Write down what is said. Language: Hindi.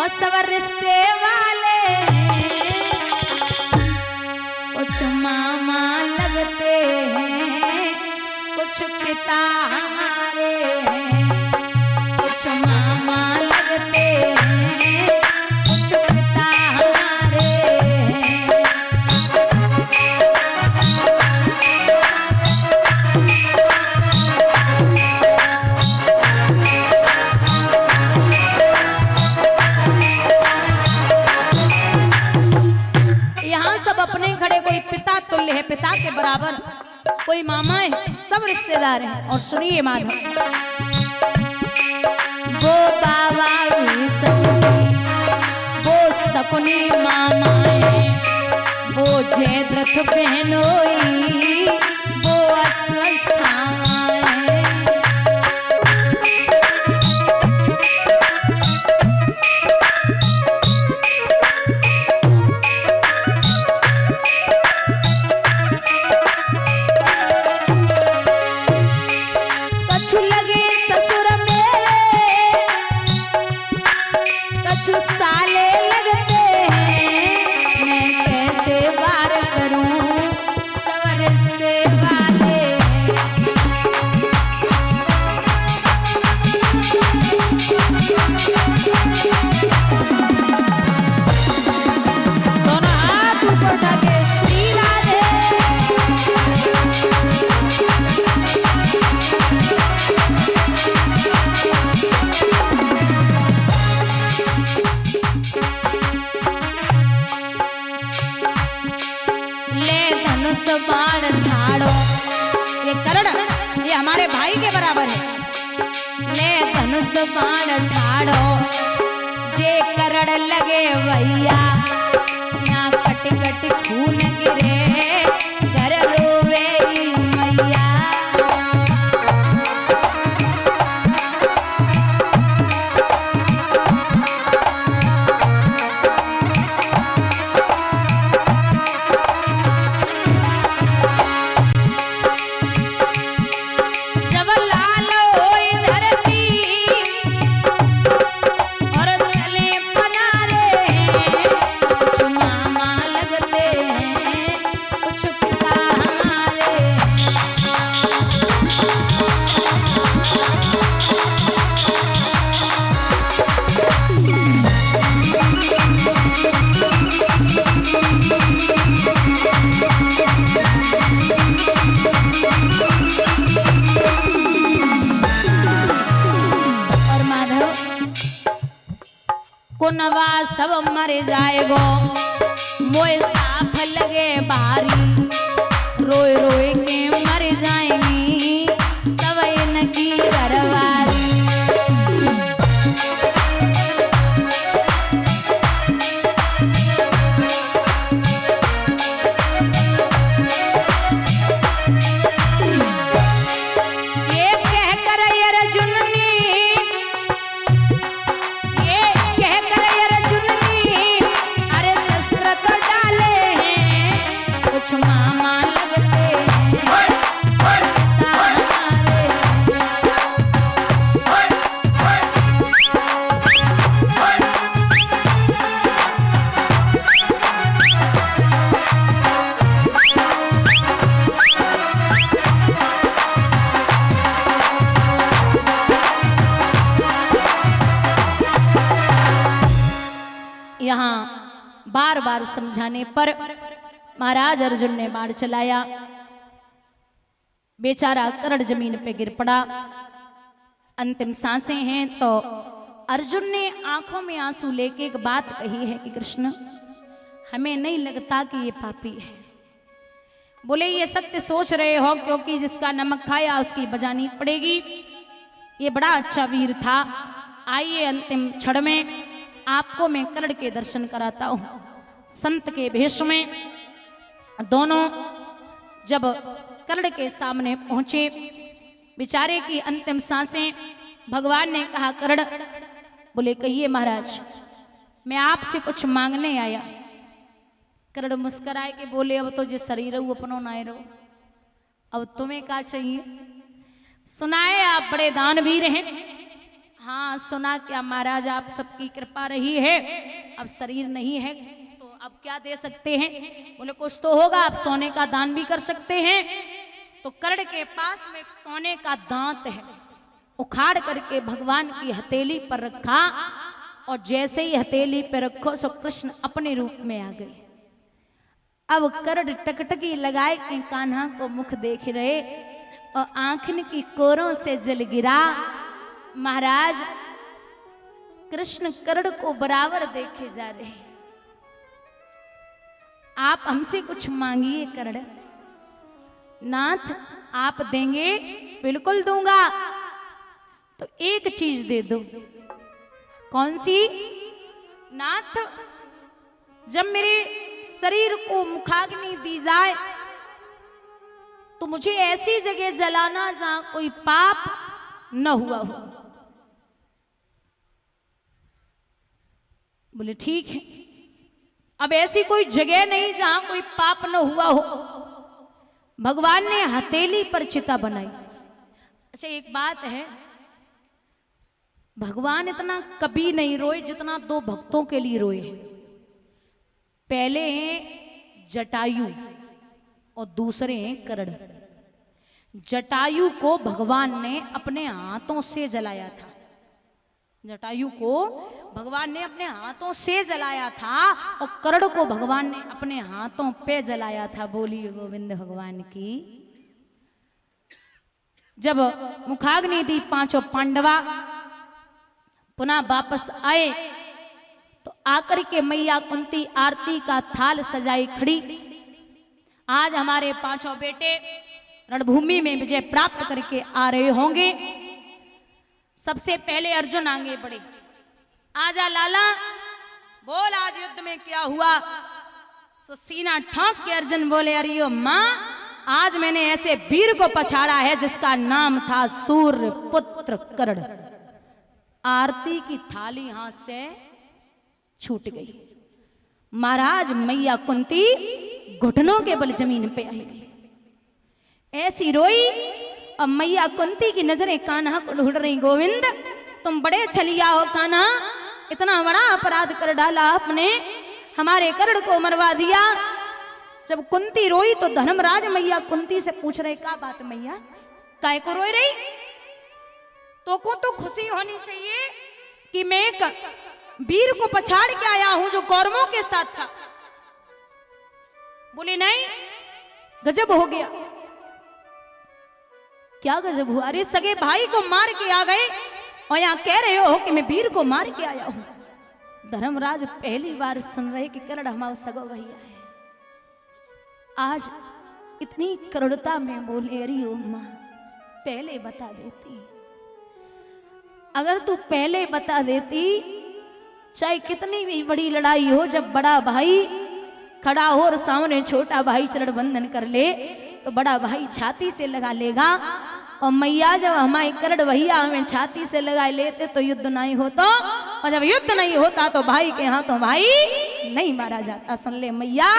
सब रिश्ते वाले कुछ मामा लगते हैं, कुछ पिता हमारे हैं, कुछ मामा लगते हैं, कुछ पिता हमारे हैं। यहाँ सब अपने खड़े, कोई पिता तुल्य है, पिता के बराबर, कोई मामा है, सब रिश्तेदार हैं। और सुनिए माधव, वो बाबा भी सकुनी, वो सकुनी मामा है, वो जयद्रथ बहनोई, वो अस्वस्थामा है। कछु लगे ससुर मेरे, कछु साले लगते हैं, मैं कैसे वार करूं सब रिश्ते वाले। दोनों हाथ ऊपर उठा के श्री राधे। बाण ठाड़ो, ये करण ये हमारे भाई के बराबर है। ले धनुष बाण ठाड़ो, जे करण लगे भैया, यहाँ कट कट खून गिरे, घर रोवे मैया। कुनवा सब मर जाएगो, मोए साफ लगे बारी, रोए रोए के मर जाएंगी सब इनकी घरवारी। यहाँ बार बार समझाने पर महाराज अर्जुन ने बाण चलाया, बेचारा करण जमीन पे गिर पड़ा। अंतिम सांसें हैं तो अर्जुन ने आंखों में आंसू लेके एक बात कही है कि कृष्ण, हमें नहीं लगता कि ये पापी है। बोले ये सत्य सोच रहे हो, क्योंकि जिसका नमक खाया उसकी बजानी पड़ेगी। ये बड़ा अच्छा वीर था। आइए अंतिम क्षण में आपको मैं कर्ण के दर्शन कराता हूं। संत के भेष में दोनों जब कर्ण के सामने पहुंचे, बेचारे की अंतिम सांसें, भगवान ने कहा कर्ण, बोले कहिए महाराज, मैं आपसे कुछ मांगने आया। कर्ण मुस्कुराए के बोले, अब तो जो शरीर अपनो ना रहो, अब तुम्हें क्या चाहिए? सुनाए आप बड़े दानवीर हैं, हाँ सुना क्या महाराज, आप सबकी कृपा रही है, अब शरीर नहीं है तो अब क्या दे सकते हैं। बोले कुछ तो होगा, आप सोने का दान भी कर सकते हैं। तो कर्ण के पास में एक सोने का दांत है, उखाड़ करके भगवान की हथेली पर रखा, और जैसे ही हथेली पर रखो सो कृष्ण अपने रूप में आ गए। अब कर्ण टकटकी लगाए के कान्हा को मुख देख रहे और आंखन की कोरों से जल गिरा। महाराज कृष्ण कर्ण को बराबर देखे जा रहे। आप हमसे कुछ मांगिए कर्ण। नाथ आप देंगे, बिल्कुल दूंगा, तो एक चीज दे दो। कौन सी? नाथ जब मेरे शरीर को मुखाग्नि दी जाए तो मुझे ऐसी जगह जलाना जहां कोई पाप न हुआ हो। बोले ठीक है। अब ऐसी कोई जगह नहीं जहां कोई पाप न हुआ हो। भगवान ने हथेली पर चिता बनाई। अच्छा एक बात है, भगवान इतना कभी नहीं रोए जितना दो भक्तों के लिए रोए हैं। पहले हैं जटायु और दूसरे हैं कर्ण। जटायु को भगवान ने अपने हाथों से जलाया था। जटायु को भगवान ने अपने हाथों से जलाया था और कर्ण को भगवान ने अपने हाथों पे जलाया था। बोलिए गोविंद भगवान की। जब मुखाग्नि दी पांचों पांडवा पुनः वापस आए तो आकर के मैया कुंती आरती का थाल सजाई खड़ी। आज हमारे पांचों बेटे रणभूमि में विजय प्राप्त करके आ रहे होंगे। सबसे पहले अर्जुन आगे बढ़े। आजा लाला, बोल आज युद्ध में क्या हुआ। सो सीना ठोक के अर्जुन बोले, अरे माँ आज मैंने ऐसे वीर को पछाड़ा है जिसका नाम था सूर्य पुत्र कर्ण। आरती की थाली हाथ से छूट गई। महाराज मैया कुंती घुटनों के बल जमीन पे आई गई, ऐसी रोई। अब मैया कुंती की नजरें कान्हा को ढूंढ रही। गोविंद तुम बड़े छलिया हो कान्हा, इतना बड़ा अपराध कर डाला आपने, हमारे कर्ण को मरवा दिया। जब कुंती रोई तो धर्मराज मैया कुंती से पूछ रहे, क्या बात मैया, काय को रोई रही? तो को तो खुशी होनी चाहिए कि मैं एक वीर को पछाड़ के आया हूं जो कौरवों के साथ था। बोले नहीं, गजब हो गया। क्या गजब हुआ? अरे सगे भाई को मार के आ गए और यहां कह रहे हो कि मैं वीर को मार के आया हूं। धर्मराज पहली बार सुन रहे कि कर्ण हमारा सगो भैया है। आज इतनी करुणता में बोले, अरे ओ मां पहले बता देती। अगर तू पहले बता देती, चाहे कितनी भी बड़ी लड़ाई हो, जब बड़ा भाई खड़ा हो और सामने छोटा भाई चरण बंधन कर ले तो बड़ा भाई छाती से लगा लेगा। और मैया जब हमारे कर्ण भैया हमें छाती से लगा लेते तो युद्ध नहीं होता, और जब युद्ध नहीं होता तो भाई के हाथों भाई नहीं मारा जाता। सुन ले मैया,